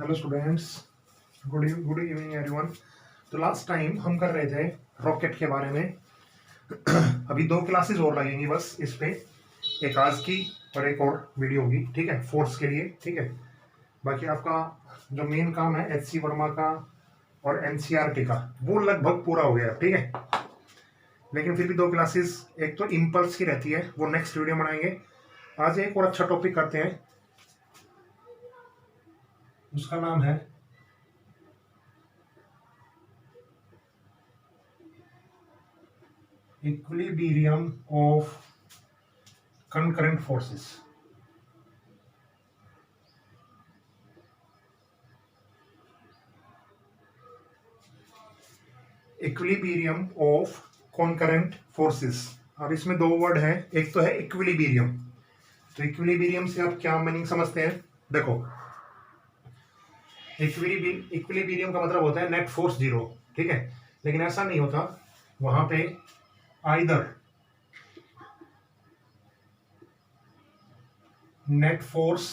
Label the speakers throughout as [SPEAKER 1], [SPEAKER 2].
[SPEAKER 1] Hello students, good evening everyone. तो last time हम कर रहे थे रॉकेट के बारे में। अभी 2 क्लासेस और लगेंगी बस इस पे, एक आज की और एक और वीडियो होगी, ठीक है, फोर्स के लिए, ठीक है। बाकी आपका जो मेन काम है एच सी वर्मा का और एनसीईआरटी का वो लगभग पूरा हो गया, ठीक है। लेकिन फिर भी 2 क्लासेस, एक तो इम्पल्स की रहती है, वो नेक्स्ट वीडियो बनाएंगे। आज एक और अच्छा टॉपिक करते हैं, उसका नाम है equilibrium of concurrent forces। Equilibrium of concurrent forces। अब इसमें 2 वर्ड हैं, एक तो है इक्विलिब्रियम। तो इक्विलिब्रियम से आप क्या मीनिंग समझते हैं? देखो, इक्विलिब्रियम का मतलब होता है नेट फोर्स 0, ठीक है। लेकिन ऐसा नहीं होता, वहां पे आइदर नेट फोर्स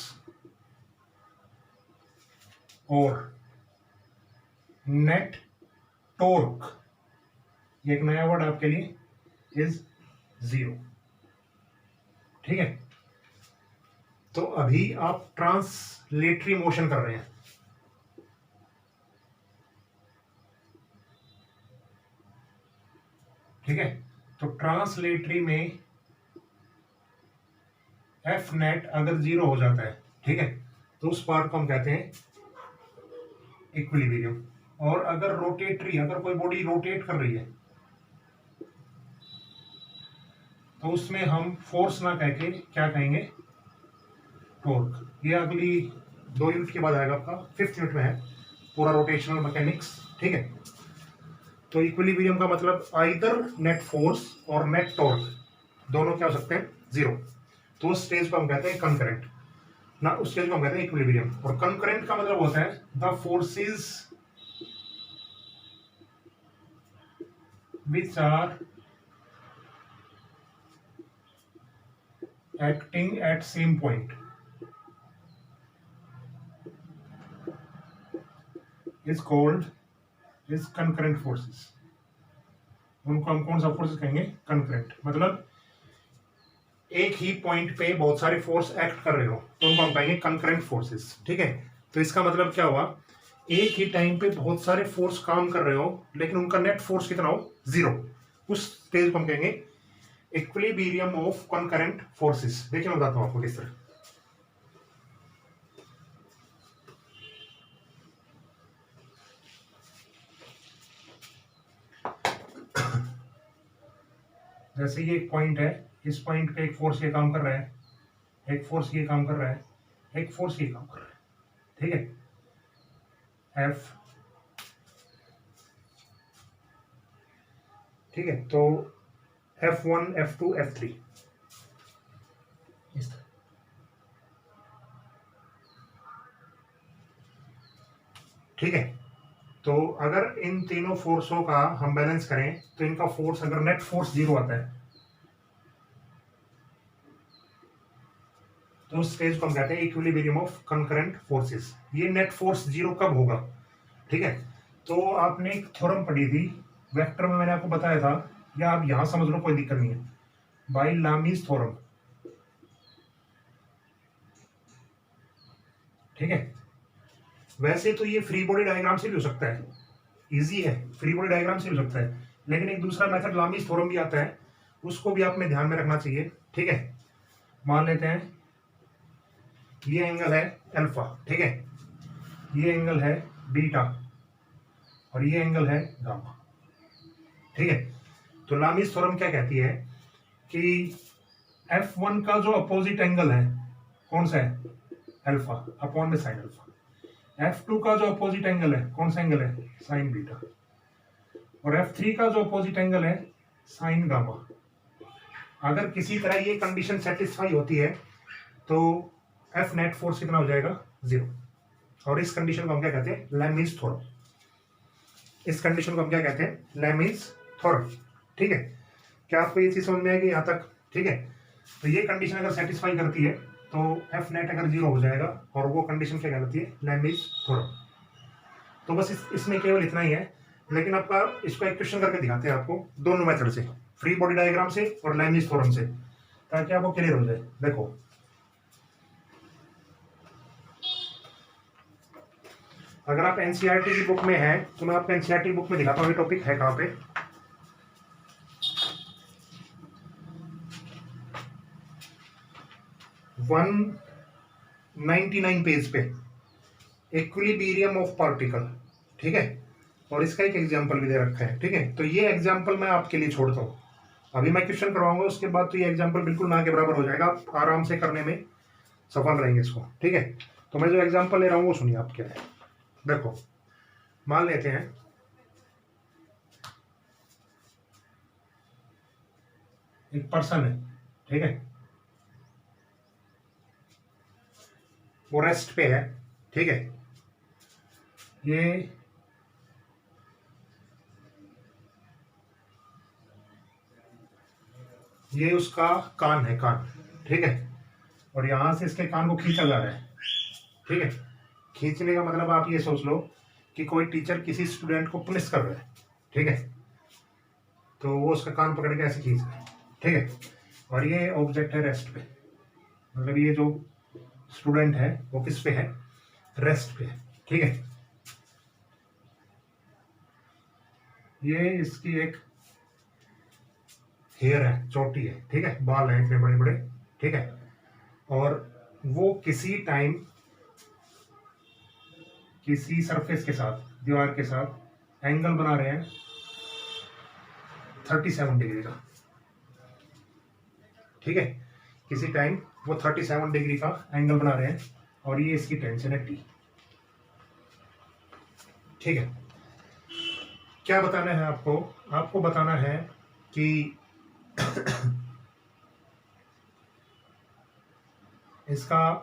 [SPEAKER 1] और नेट टॉर्क, ये एक नया वर्ड आपके लिए, इज 0, ठीक है। तो अभी आप ट्रांसलेटरी मोशन कर रहे हैं, ठीक है। तो ट्रांसलेटरी में एफ नेट अगर 0 हो जाता है, ठीक है, तो उस पार्ट को हम कहते हैं इक्विलिब्रियम। और अगर रोटेटरी, अगर कोई बॉडी रोटेट कर रही है तो उसमें हम फोर्स ना कह के क्या कहेंगे? टॉर्क। ये अगली 2 यूनिट के बाद आएगा, आपका 5th यूनिट में है पूरा रोटेशनल मैकेनिक्स, ठीक है। तो इक्विलिब्रियम का मतलब आइदर नेट फोर्स और नेट टॉर्क दोनों क्या हो सकते हैं? 0। तो उस स्टेज को हम कहते हैं कंकरेंट, ना उस स्टेज को हम कहते हैं इक्विलिब्रियम। और कंकरेंट का मतलब होता है the forces which are acting at same point is called is concurrent forces। उनको हम कौन सा फोर्सेस कहेंगे? कंकरेंट। मतलब एक ही पॉइंट पे बहुत सारे फोर्स एक्ट कर रहे हो तो उनको हम कहेंगे कंकरेंट फोर्सेस, ठीक है। तो इसका मतलब क्या हुआ? एक ही टाइम पे बहुत सारे फोर्स काम कर रहे हो लेकिन उनका नेट फोर्स कितना हो? 0। उस स्टेज को हम कहेंगे इक्विलिब्रियम ऑफ कंकरेंट फोर्सेस। देखिए मैं बताता हूं आपको किस तरह। जैसे ये एक पॉइंट है, इस पॉइंट पे एक फोर्स ये काम कर रहा है, एक फोर्स ये काम कर रहा है, एक फोर्स ये काम कर रहा है, ठीक है, एफ, ठीक है। तो F1, F2, F3 इस तरह, ठीक है। तो अगर इन तीनों फोर्सों का हम बैलेंस करें तो इनका फोर्स, अगर नेट फोर्स 0 आता है तो उस स्टेज को हम कहते हैं इक्विलिब्रियम ऑफ कंकरेंट फोर्सेस। ये नेट फोर्स 0 कब होगा? ठीक है। तो आपने एक थ्योरम पढ़ी थी वेक्टर में, मैंने आपको बताया था, या आप यहां समझ लो, कोई दिक्कत नहीं है, बाय लामीज थ्योरम, ठीक है। वैसे तो ये फ्री बॉडी डायग्राम से भी हो सकता है, इजी है, फ्री बॉडी डायग्राम से भी हो सकता है। लेकिन एक दूसरा मेथड लामीज थ्योरम भी आता है, उसको भी आपने ध्यान में रखना चाहिए, ठीक है। मान लेते हैं ये एंगल है अल्फा, ठीक है, ये एंगल है बीटा और ये एंगल है गामा, ठीक है। तो लामीज थ्योरम क्या कहती है कि F1 का जो अपोजिट एंगल है कौन सा है? अल्फा अपॉन में साइन अल्फा। F2 का जो अपोजिट एंगल है कौन सा एंगल है? Sign beta. और F3 का जो अपोजिट एंगल है साइन गामा। अगर किसी तरह ये कंडीशन सेटिस्फाई होती है तो F नेट फोर्स कितना हो जाएगा? 0। और इस कंडीशन को हम क्या कहते हैं? लैमीज थ्योरम। इस कंडीशन को हम क्या कहते हैं? लैमीज थ्योरम, ठीक है। क्या आपको ये चीज समझ में आएगी यहां तक? ठीक है। तो ये कंडीशन अगर सेटिस्फाई करती है तो तो एफ नेट अगर 0 हो जाएगा, और वो कंडीशन क्या कहलाती है, लैम्बिज थ्योरम। तो बस इसमें केवल इतना ही है, लेकिन आपका इसको एक क्वेश्चन करके दिखाते हैं आपको दोनों मेथड से, फ्री बॉडी डायग्राम से और लैम्बिज थ्योरम से, ताकि आपको क्लियर हो जाए। देखो, अगर आप एनसीईआरटी की बुक में है तो मैं आपको एनसीईआरटी बुक में दिखाता हूँ ये टॉपिक है कहाँ पे। वन 99 पेज पे, इक्विलिब्रियम ऑफ पार्टिकल, ठीक है, और इसका एक एग्जांपल भी दे रखा है, ठीक है। तो ये एग्जांपल मैं आपके लिए छोड़ता हूँ, अभी मैं क्वेश्चन करवाऊंगा, उसके बाद तो ये एग्जांपल बिल्कुल ना के बराबर हो जाएगा, आप आराम से करने में सफल रहेंगे इसको, ठीक है। तो मैं जो एग्जांपल ले रहा हूँ वो सुनिए आप क्या है। देखो, मान लेते हैं एक पर्सन है, ठीक है, वो रेस्ट पे है, ठीक है। ये उसका कान है, कान, ठीक है, और यहां से इसके कान को खींचा जा रहा है, ठीक है। खींचने का मतलब आप ये सोच लो कि कोई टीचर किसी स्टूडेंट को पनिश कर रहा है, ठीक है, तो वो उसका कान पकड़ के ऐसे खींच रहा है, ठीक है, और ये ऑब्जेक्ट है रेस्ट पे, मतलब ये जो स्टूडेंट है वो किस पे है, रेस्ट पे है, ठीक है। ये इसकी एक हेयर है, चोटी है, ठीक है, बाल है इतने बड़े बड़े, ठीक है, और वो किसी टाइम किसी सरफेस के साथ, दीवार के साथ एंगल बना रहे हैं 37 डिग्री का, ठीक है, किसी टाइम वो 37 डिग्री का एंगल बना रहे हैं, और ये इसकी टेंशन है टी, ठीक है। क्या बताना है आपको, आपको बताना है कि इसका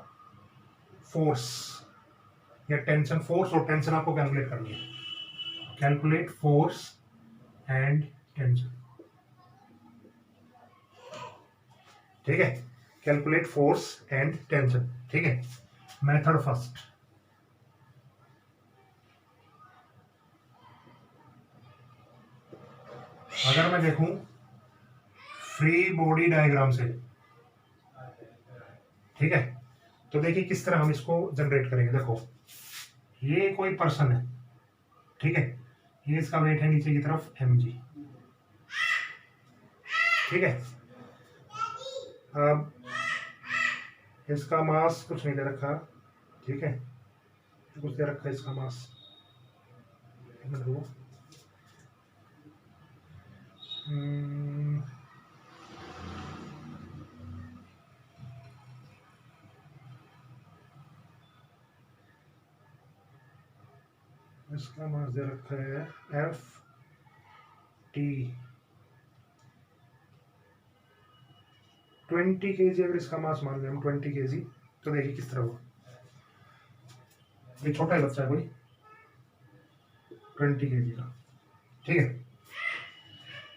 [SPEAKER 1] फोर्स या टेंशन, फोर्स और टेंशन आपको कैलकुलेट करनी है, कैलकुलेट फोर्स एंड टेंशन, ठीक है, कैलकुलेट फोर्स एंड टेंशन, ठीक है। मेथड फर्स्ट, अगर मैं देखूं फ्री बॉडी डायग्राम से, ठीक है, तो देखिए किस तरह हम इसको जनरेट करेंगे। देखो, ये कोई पर्सन है, ठीक है, ये इसका वेट है नीचे की तरफ mg, ठीक है। अब इसका मास कुछ नहीं दे रखा, ठीक है, कुछ दे रखा है इसका मास, इसका मास दे रखा है एफ टी 20 kg, अगर इसका मास मान लें हम 20 kg, तो देखिए किस तरह हुआ, ये छोटा ही बच्चा है कोई 20 kg का, ठीक है।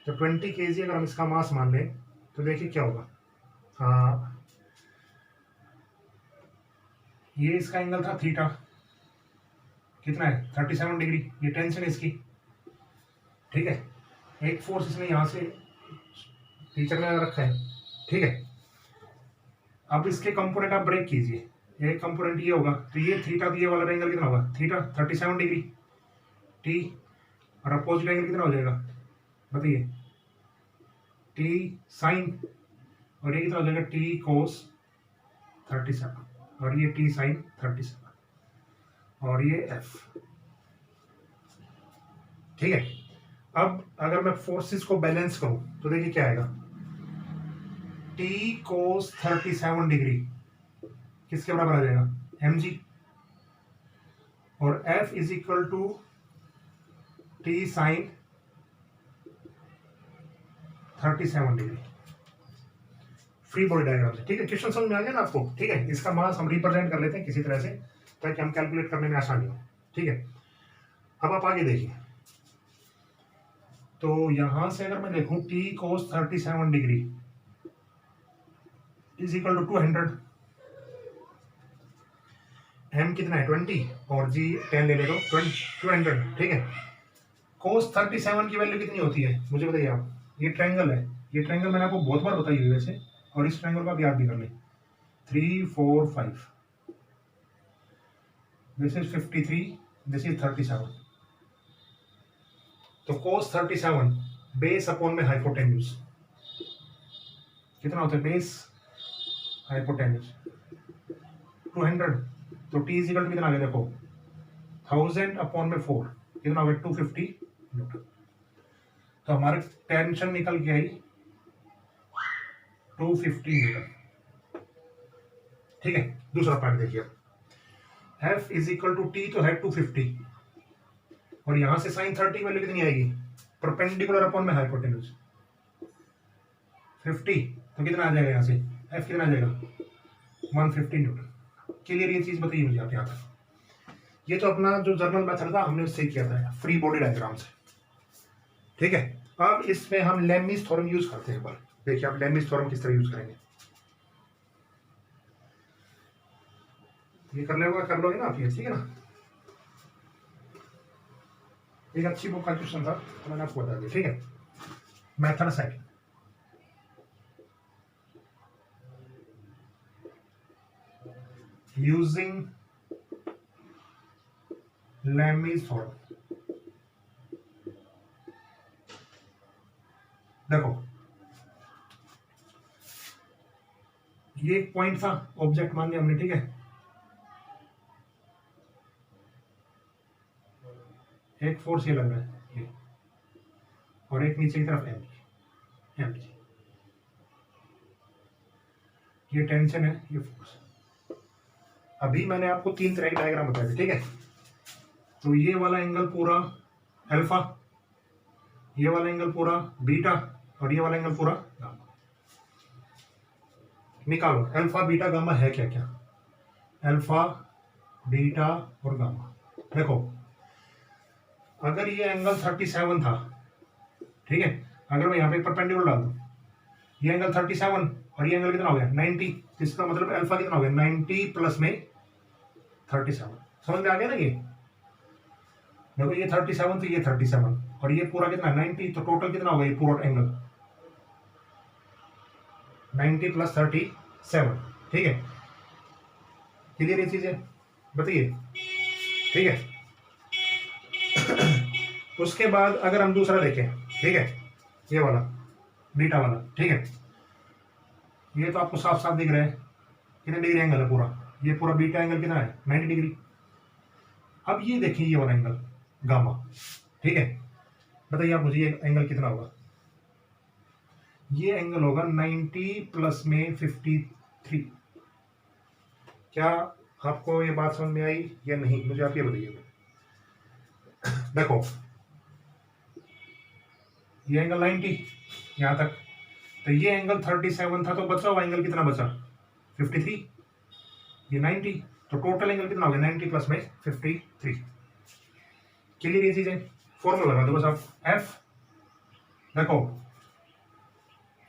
[SPEAKER 1] तो 20 kg अगर हम इसका मास मान लें तो देखिए क्या होगा, हाँ, ये इसका एंगल था थीटा, कितना है 37 डिग्री, ये टेंशन है इसकी, ठीक है। एक फोर्स इसने यहाँ से टीचर ने रखा है, ठीक है। अब इसके कंपोनेंट आप ब्रेक कीजिए, एक कंपोनेंट ये होगा, तो ये थीटा, ये वाला एंगल कितना होगा, थीटा 37 डिग्री टी, और अपोजिट एंगल कितना हो जाएगा बताइए, टी साइन, और ये कितना हो जाएगा टी कोस 37, और ये टी साइन 37, और ये एफ, ठीक है। अब अगर मैं फोर्सेस को बैलेंस करूं तो देखिए क्या आएगा, टी कोस 37 डिग्री किसके बराबर आ जाएगा mg, और f is equal to t sine 37 degree, free body diagram से, ठीक है। क्वेश्चन समझ में आ गया ना आपको, ठीक है। इसका मास हम रिप्रेजेंट कर लेते हैं किसी तरह से, ताकि हम कैलकुलेट करने में आसानी हो, ठीक है। अब आप आगे देखिए, तो यहां से अगर मैं देखूं t cos 37 degree is equal to 200, m कितना है 20 और जी 10 ले ले लो 200, ठीक है। cos 37 की वैल्यू कितनी होती है मुझे बताइए आप। ये ट्रायंगल है, ये ट्रायंगल मैंने आपको बहुत बार बताई हुई वैसे, और इस ट्रायंगल का भी याद भी कर ले। 3 4 5, दिस इज 53, दिस इज 37। तो cos 37 बेस अपॉन में हाइपोटेन्यूज कितना होता है, बेस हाइपोटेन्यूज 200, तो t इज इक्वल टू कितना आ गया देखो 1000 अपॉन में 4 कितना हो गया 250 न्यूटन। तो हमारा टेंशन निकल के आई 250 न्यूटन, ठीक है। दूसरा पार्ट देखिए, F is equal to t तो है 250, और यहां से साइन 30 की वैल्यू कितनी आएगी, परपेंडिकुलर अपॉन में हाइपोटेन्यूज 50, तो कितना आ जाएगा यहाँ से F कितना आ जाएगा 150 न्यूटन। क्लियर ये चीज बताइए मुझे आप यहाँ पर। ये तो अपना जो जर्नल मेथड था हमने उससे किया था फ्री बॉडी डायग्राम से, ठीक है। अब इसमें हम लेमिस थ्योरम यूज करते हैं। पर देखिए आप लेमिस थ्योरम किस तरह यूज करेंगे, ये कर लोगे ना आप ये, ठीक है ना। एक अच्छी बुक का क्वेश्चन था तो मैंने आपको बता दिया, ठीक है। Method second, using Lami's theorem. देखो ये एक पॉइंट था, ऑब्जेक्ट मान लिया हमने, ठीक है। एक फोर्स ये लग रहा है ये, और एक नीचे की तरफ एम जी, ये टेंशन है, ये फोर्स। अभी मैंने आपको 3 तरह की डायग्राम बताया, ठीक है। तो ये वाला एंगल पूरा अल्फा, ये वाला एंगल पूरा बीटा, और ये वाला एंगल पूरा गामा। निकालो अल्फा बीटा गामा है क्या क्या, अल्फा बीटा और गामा। देखो अगर ये एंगल 37 था, ठीक है, अगर मैं यहाँ पे परपेंडिकुलर डाल दूं, ये एंगल 37 और ये एंगल कितना हो गया 90, इसका मतलब अल्फा कितना हो गया 90 प्लस में 37। समझ में आ गया ना ये। देखो ये 37 तो ये 37 और ये पूरा कितना 90, तो टोटल कितना हो गया ये पूरा एंगल 90 प्लस 37, ठीक है। क्लियर ये चीजें बताइए, ठीक है। उसके बाद अगर हम दूसरा देखें, ठीक है, ये वाला बीटा वाला, ठीक है। ये तो आपको साफ साफ दिख रहा है कितने डिग्री एंगल है पूरा, ये पूरा बीटा एंगल कितना है 90 डिग्री। अब ये देखिए ये वाला एंगल गामा, ठीक है। बताइए आप मुझे ये एंगल कितना होगा, ये एंगल होगा 90 प्लस में 53। क्या आपको ये बात समझ में आई या नहीं, मुझे आप ये बताइए। देखो ये एंगल 90 यहां तक, तो ये एंगल 37 था, तो बचा हुआ एंगल कितना बचा 53, ये 90, तो टोटल एंगल कितना हो गया 90 प्लस में 53। क्लियर ये चीज है। फॉर्मूला लगा दो बस आप, एफ देखो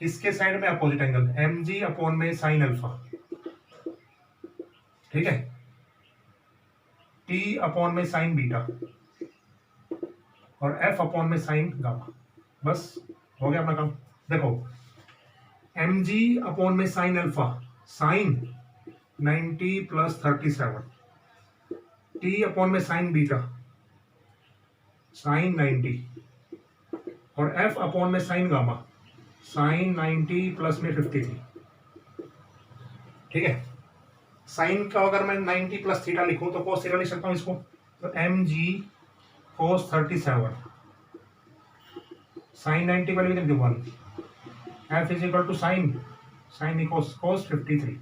[SPEAKER 1] इसके साइड में opposite angle m g upon में साइन अल्फा, ठीक है, टी अपॉन में साइन बीटा और एफ अपॉन में साइन गामा। बस हो गया अपना काम। देखो एम जी अपॉन में sine alpha, sine 90 plus 37, t upon में साइन बीटा साइन 90 और एफ अपॉन में साइन गामा साइन 90 प्लस में 53, ठीक है। साइन का अगर मैं 90 प्लस थीटा लिखूं तो कोस थीटा लिख सकता हूं इसको, तो m g cos 37 sine 90 value कितनी 1, F is equal to sine equals cos 53,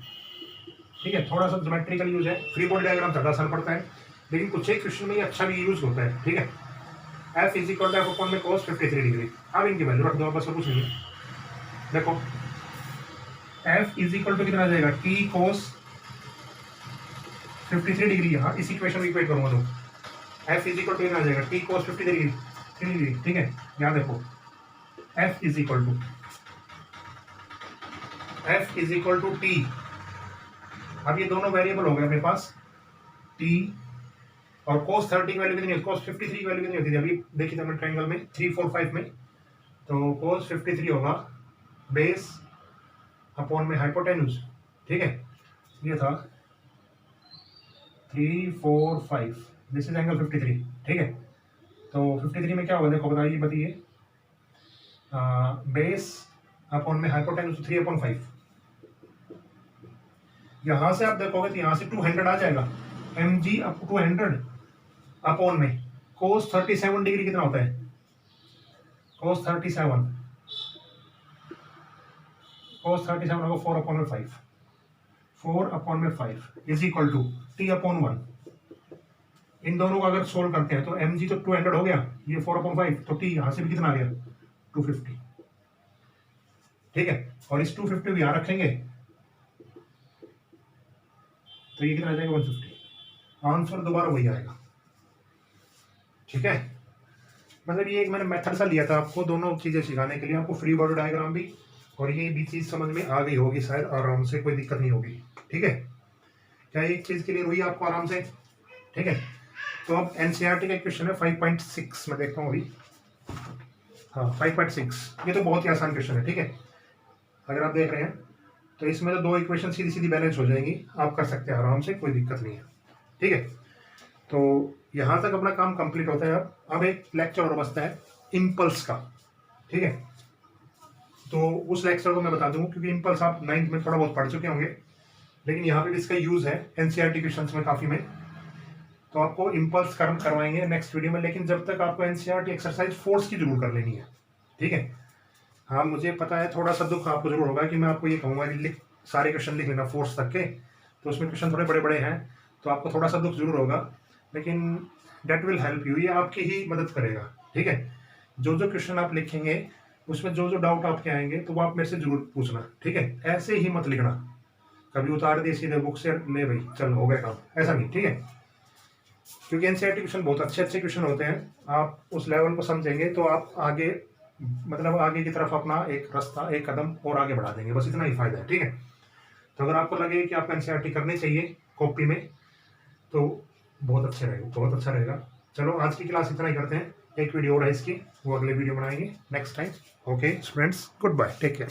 [SPEAKER 1] ठीक है। थोड़ा सा ज्योमेट्रिकल यूज है, फ्री बॉडी डायग्राम ज्यादा असर पड़ता है, लेकिन कुछ एक क्वेश्चन में ये अच्छा भी यूज होता है, ठीक है। F is equal to f upon में कोस 53 डिग्री, अब इनकी वैल्यू रख दो बस, और कुछ नहीं है। देखो एफ इज इक्वल टू कितना आ जाएगा टी कोस 53 डिग्री, हाँ इस इक्वेशन को इक्वेट करूंगा तो एफ इज इक्वल टू कितना आ जाएगा टी कोस 53 डिग्री, ठीक है। यहाँ देखो f is equal to t, अब ये दोनों वेरिएबल हो गए अपने पास, टी, और cos 30 की वैल्यू कितनी है, cos 53 की वैल्यू कितनी होती थी अभी देखी थी हमने ट्रायंगल में 3 4 5 में, तो cos 53 होगा बेस अपॉन में हाइपोटेन्यूज, ठीक है, ये था 3 4 5, दिस इज एंगल 53, ठीक है। तो 53 में क्या होगा देखो बताइए बेस अपॉन में हाइपोटेन्यूज 3/5, यहां से आप देखोगे तो यहां से 200 आ जाएगा, mg अप 200 अपॉन में cos 37 डिग्री कितना होता है, cos 37 होगा 4/5, 4/5 इज इक्वल टू t/1। इन दोनों को अगर सोल्व करते हैं तो mg तो 200 हो गया, ये 4/5, तो t यहां से भी कितना आ गया 250, ठीक है। और इस 250 भी यहां रखेंगे तो ये कितना आ जाएगा 150, आंसर दोबारा वही आएगा, ठीक है। मतलब ये एक मैंने मेथड सा लिया था आपको दोनों चीजें सिखाने के लिए, आपको फ्री बॉडी डायग्राम भी और ये भी चीज समझ में आ गई होगी शायद आराम से, कोई दिक्कत नहीं होगी, ठीक है। क्या एक चीज क्लियर हुई आपको आराम से, ठीक है। तो अब एनसीईआरटी का क्वेश्चन है 5.6 में देखता हूँ अभी, हाँ 5.6, ये तो बहुत ही आसान क्वेश्चन है, ठीक है। अगर आप देख रहे हैं तो इसमें तो दो इक्वेशन सीधी सीधी बैलेंस हो जाएंगी, आप कर सकते हैं आराम से, कोई दिक्कत नहीं है, ठीक है। तो यहाँ तक अपना काम कंप्लीट होता है। अब एक लेक्चर और बचता है इम्पल्स का, ठीक है। तो उस लेक्चर को मैं बता दूंगा क्योंकि इम्पल्स आप 9th में थोड़ा बहुत पढ़ चुके होंगे, लेकिन यहाँ पे भी इसका यूज है एनसीईआरटी क्वेश्चंस में काफी में, तो आपको इम्पल्स करवाएंगे नेक्स्ट वीडियो में। लेकिन जब तक आपको एनसीईआरटी एक्सरसाइज फोर्स की जरूर कर लेनी है, ठीक है। हाँ मुझे पता है थोड़ा सा दुख आपको जरूर होगा कि मैं आपको ये कहूँगा कि सारे क्वेश्चन लिख लेना फोर्स तक के, तो उसमें क्वेश्चन थोड़े बड़े बड़े हैं, तो आपको थोड़ा सा दुख जरूर होगा, लेकिन डेट विल हेल्प यू, ये आपकी ही मदद करेगा, ठीक है। जो जो क्वेश्चन आप लिखेंगे उसमें जो जो डाउट आपके आएंगे तो वो आप मेरे से जरूर पूछना, ठीक है। ऐसे ही मत लिखना, कभी उतार दिए सीधे बुक से, ले भाई चल हो गया काम, ऐसा नहीं, ठीक है। क्योंकि एनसीईआरटी क्वेश्चन बहुत अच्छे अच्छे क्वेश्चन होते हैं, आप उस लेवल को समझेंगे तो आप आगे मतलब आगे की तरफ अपना एक रास्ता एक कदम और आगे बढ़ा देंगे, बस इतना ही फायदा है, ठीक है। तो अगर आपको लगे कि आपको एनसीईआरटी करनी चाहिए कॉपी में तो बहुत अच्छा रहेगा। चलो आज की क्लास इतना ही करते हैं, एक वीडियो और है इसकी, वो अगले वीडियो बनाएंगे next time. Okay students, good bye, take care.